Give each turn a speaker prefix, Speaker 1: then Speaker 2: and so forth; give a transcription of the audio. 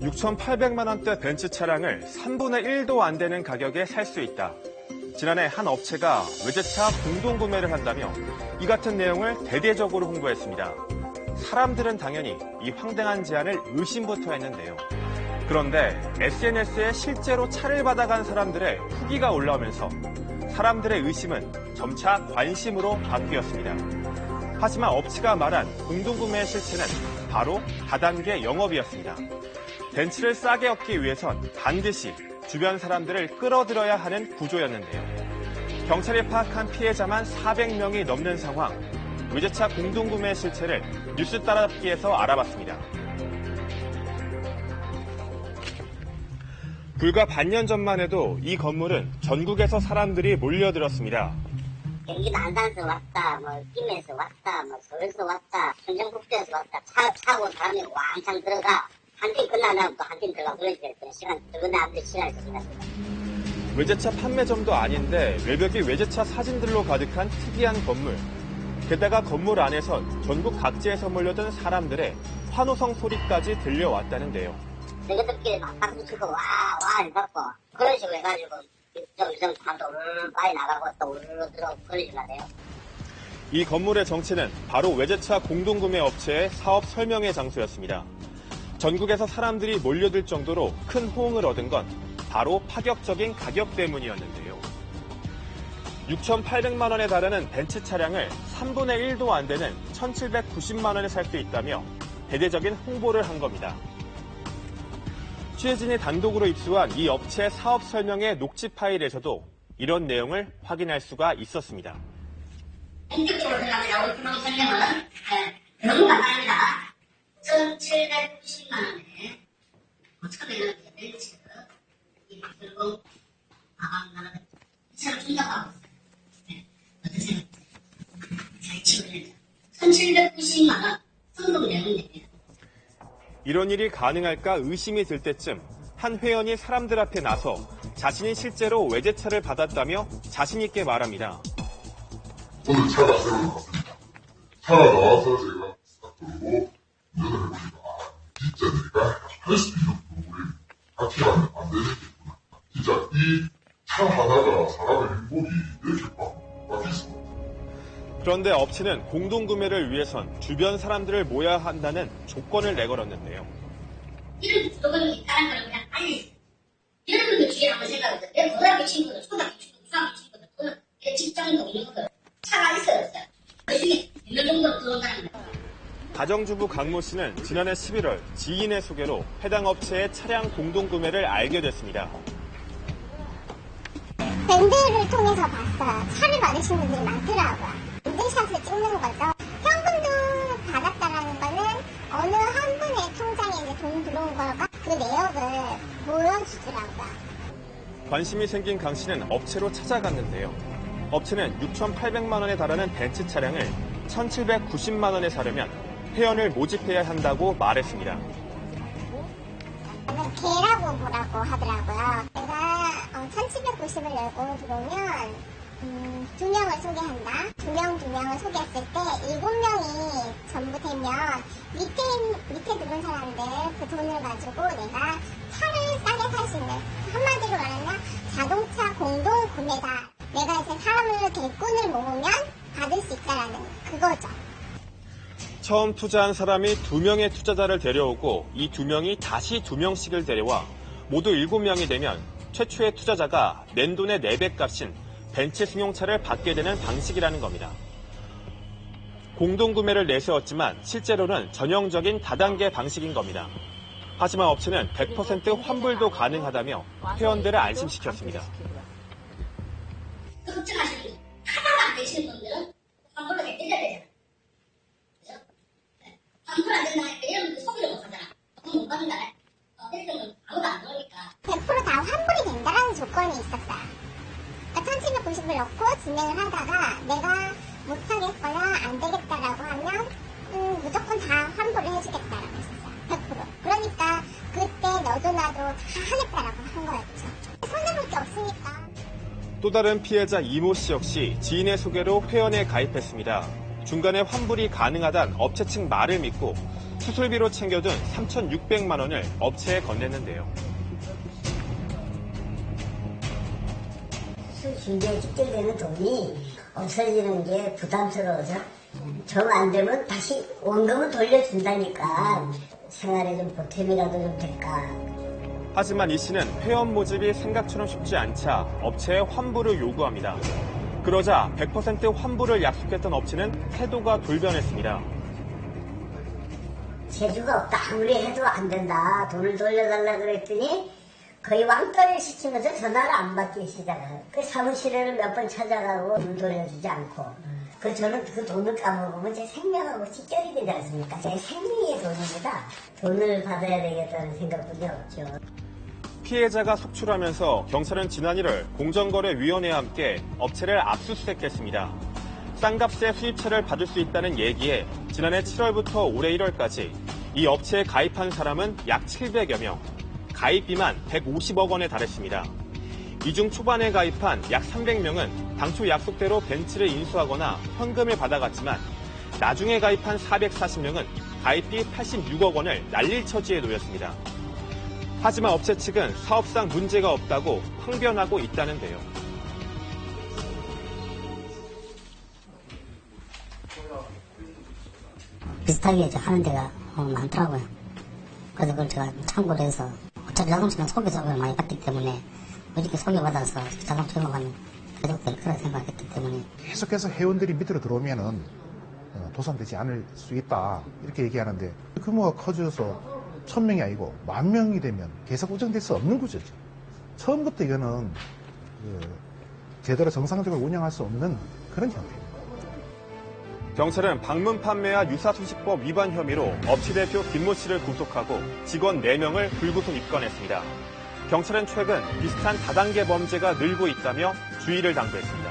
Speaker 1: 6,800만 원대 벤츠 차량을 3분의 1도 안 되는 가격에 살 수 있다. 지난해 한 업체가 외제차 공동구매를 한다며 이 같은 내용을 대대적으로 홍보했습니다. 사람들은 당연히 이 황당한 제안을 의심부터 했는데요. 그런데 SNS에 실제로 차를 받아간 사람들의 후기가 올라오면서 사람들의 의심은 점차 관심으로 바뀌었습니다. 하지만 업체가 말한 공동구매의 실체는 바로 다단계 영업이었습니다. 벤츠를 싸게 얻기 위해선 반드시 주변 사람들을 끌어들여야 하는 구조였는데요. 경찰이 파악한 피해자만 400명이 넘는 상황, 외제차 공동구매의 실체를 뉴스 따라잡기에서 알아봤습니다. 불과 반년 전만 해도 이 건물은 전국에서 사람들이 몰려들었습니다.
Speaker 2: 경기도 안산에서 왔다, 김해에서 왔다, 서울에서 왔다, 천정북도에서 왔다, 차고 사람이 왕창 들어가. 한 팀 끝나면 또 한 팀 들어가 그러지 시간 들어가는데 시간이 지났습니다.
Speaker 1: 외제차 판매점도 아닌데 외벽이 외제차 사진들로 가득한 특이한 건물. 게다가 건물 안에선 전국 각지에서 몰려든 사람들의 환호성 소리까지 들려왔다는데요.
Speaker 2: 저희들끼리 막 박수 치고 와 해갖고 그런 식으로 해가지고 좀 사람도 우르르 빨리 나가고 또 우르르 들어오고 그런 식으로 하네요.
Speaker 1: 이 건물의 정체는 바로 외제차 공동구매 업체의 사업 설명회 장소였습니다. 전국에서 사람들이 몰려들 정도로 큰 호응을 얻은 건 바로 파격적인 가격 때문이었는데요. 6,800만 원에 달하는 벤츠 차량을 3분의 1도 안 되는 1,790만 원에 살 수 있다며 대대적인 홍보를 한 겁니다. 취재진이 단독으로 입수한 이 업체 사업 설명회 녹취 파일에서도 이런 내용을 확인할 수가 있었습니다.
Speaker 2: 본격적으로 들어가면 우리 구멍 설명은 너무 간단합니다. 1,790만 원에 처음에는 벤츠, 그리고 아방가르드 이 차를 충당하고 있어요. 어떠세요? 잘 치고 있죠. 1,790만 원 성공 내용입니다.
Speaker 1: 이런 일이 가능할까 의심이 들 때쯤 한 회원이 사람들 앞에 나서 자신이 실제로 외제차를 받았다며 자신 있게 말합니다.
Speaker 3: 오늘 차가 세우러 갔습니다. 차가 나와서 제가 딱 들고 운전을 해보니까 진짜 내가 할 수 있는 부분이 같이 가면 안 되겠구나. 진짜 이 차 하나가 사람의 행복이 이렇게 바뀔 수가 없어요.
Speaker 1: 그런데 업체는 공동구매를 위해선 주변 사람들을 모아야 한다는 조건을 내걸었는데요.
Speaker 2: 이런 조건이 있다는 걸 그냥 알려주세요. 이런 분들 주위에 한번 생각해보세요. 내 고등학교 친구들, 초등학교 친구들, 중학교 친구들, 또는 내 직장도 있는 분들 차가 있어요, 없어요? 그 중에 몇 정도 들어온다는 거예요.
Speaker 1: 가정주부 강모 씨는 지난해 11월 지인의 소개로 해당 업체의 차량 공동구매를 알게 됐습니다.
Speaker 4: 밴드를 통해서 봤어요. 차를 받으시는 분들이 많더라고요. 인증샷을 찍는 거죠. 현금도 받았다라는 거는 어느 한 분의 통장에 이제 돈 들어온 거가 그 내역을 보여주더라고요.
Speaker 1: 관심이 생긴 강 씨는 업체로 찾아갔는데요. 업체는 6,800만 원에 달하는 벤츠 차량을 1,790만 원에 사려면 회원을 모집해야 한다고 말했습니다.
Speaker 4: 개라고 뭐라고 하더라고요. 내가 1,790을 내고 들어오면 2명을 소개한다. 2명을 소개했을 때 7명이 전부 되면 밑에 들어온 사람들 그 돈을 가지고 내가 차를 싸게 살 수 있는, 한마디로 말하면 자동차 공동 구매다. 내가 이제 사람을 대꾼을 모으면 받을 수 있다라는 그거죠.
Speaker 1: 처음 투자한 사람이 2명의 투자자를 데려오고 이 2명이 다시 2명씩을 데려와 모두 7명이 되면 최초의 투자자가 낸 돈의 4배 값인 벤츠 승용차를 받게 되는 방식이라는 겁니다. 공동구매를 내세웠지만 실제로는 전형적인 다단계 방식인 겁니다. 하지만 업체는 100% 환불도 가능하다며 회원들을 안심시켰습니다.
Speaker 2: 걱정하시는 분, 하나도 안 되시는 분들은 환불을 해드려야 되잖아요. 그죠? 환불 안 된다 하니까 이런 분들 소비를 못 하잖아. 돈 못 받는다. 이런 아무도 안 그러니까.
Speaker 4: 100% 다 환불이 된다라는 조건이 있었어요. 1,790을 넣고 진행을 하다가 내가 못하겠거나 안 되겠다라고 하면 무조건 다 환불을 해주겠다라고 했었어요. 100%. 그러니까 그때 너도 나도 다 하겠다라고 한 거였죠. 손해볼 게 없으니까.
Speaker 1: 또 다른 피해자 이모 씨 역시 지인의 소개로 회원에 가입했습니다. 중간에 환불이 가능하단 업체 측 말을 믿고 수술비로 챙겨둔 3,600만 원을 업체에 건넸는데요.
Speaker 5: 수술 준비에 집행되는 돈이 없어지는 게 부담스러워서 정 안 되면 다시 원금은 돌려준다니까 생활에 좀 보탬이라도 좀 될까.
Speaker 1: 하지만 이 씨는 회원 모집이 생각처럼 쉽지 않자 업체에 환불을 요구합니다. 그러자 100% 환불을 약속했던 업체는 태도가 돌변했습니다.
Speaker 5: 재주가 없다. 아무리 해도 안 된다. 돈을 돌려달라 그랬더니 거의 왕따를 시키면서 전화를 안 받기 시작해요. 그 사무실을 몇 번 찾아가고 돈 돌려주지 않고. 저는 그 돈을 까먹으면 제 생명하고 직결이 되지 않습니까? 제 생명의 돈입니다. 돈을 받아야 되겠다는 생각뿐이 없죠.
Speaker 1: 피해자가 속출하면서 경찰은 지난 1월 공정거래위원회와 함께 업체를 압수수색했습니다. 싼값에 수입차를 받을 수 있다는 얘기에 지난해 7월부터 올해 1월까지 이 업체에 가입한 사람은 약 700여 명, 가입비만 150억 원에 달했습니다. 이 중 초반에 가입한 약 300명은 당초 약속대로 벤츠를 인수하거나 현금을 받아갔지만 나중에 가입한 440명은 가입비 86억 원을 날릴 처지에 놓였습니다. 하지만 업체 측은 사업상 문제가 없다고 항변하고 있다는데요.
Speaker 5: 비슷하게 하는 데가 많더라고요. 그래서 그걸 제가 참고를 해서 어차피 자동차는 소개서를 많이 받기 때문에 이렇게 소개받아서 자동차 영업하면 계속 될 거라 생각했기 때문에
Speaker 6: 계속해서 회원들이 밑으로 들어오면은 도산되지 않을 수 있다 이렇게 얘기하는데 규모가 커져서 1000명이 아니고 10,000명이 되면 계속 운영될 수 없는 구조죠. 처음부터 이거는 제대로 정상적으로 운영할 수 없는 그런 형태입니다.
Speaker 1: 경찰은 방문 판매와 유사소식법 위반 혐의로 업체 대표 김모 씨를 구속하고 직원 4명을 불구속 입건했습니다. 경찰은 최근 비슷한 다단계 범죄가 늘고 있다며 주의를 당부했습니다.